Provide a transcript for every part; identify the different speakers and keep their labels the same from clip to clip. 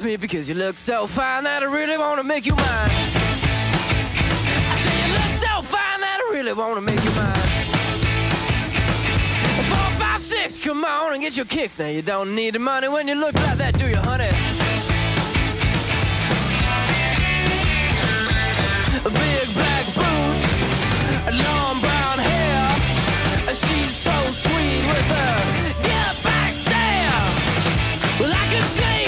Speaker 1: me because you look so fine that I really want to make you mine. I say you look so fine that I really want to make you mine. 4, 5, 6, come on and get your kicks. Now you don't need the money when you look like that, do you, honey? Big black boots, long brown hair. She's so sweet with her get back stare. Well, I could see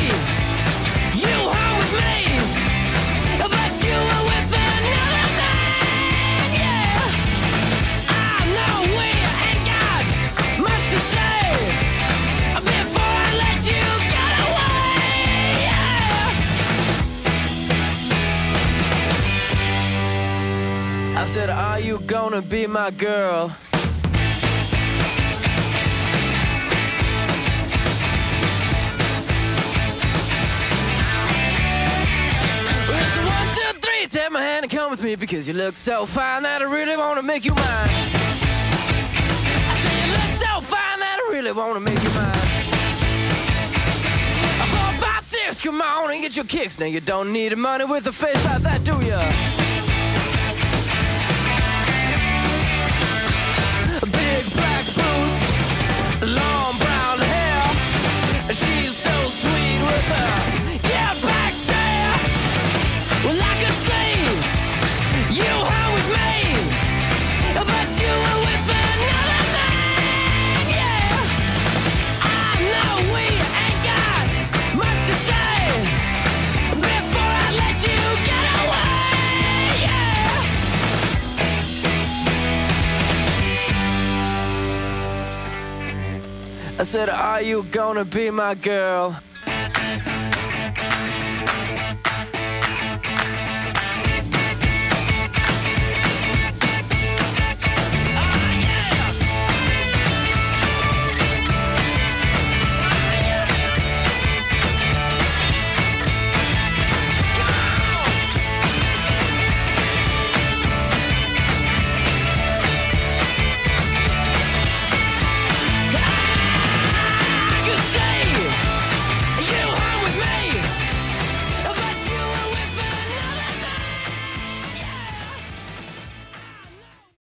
Speaker 1: you home with me, but you were with another man, yeah. I know we ain't got much to say before I let you get away, yeah. I said, are you gonna be my girl? Take my hand and come with me because you look so fine that I really want to make you mine. I say you look so fine that I really want to make you mine. 4, 5, 6, come on and get your kicks. Now you don't need the money with a face like that, do ya? Big black boots, long brown hair. She's so sweet with her yeah back stare. Well, I could see you home with me, but you were with another man, yeah. I know we ain't got much to say before I let you get away, yeah. I said, are you gonna be my girl?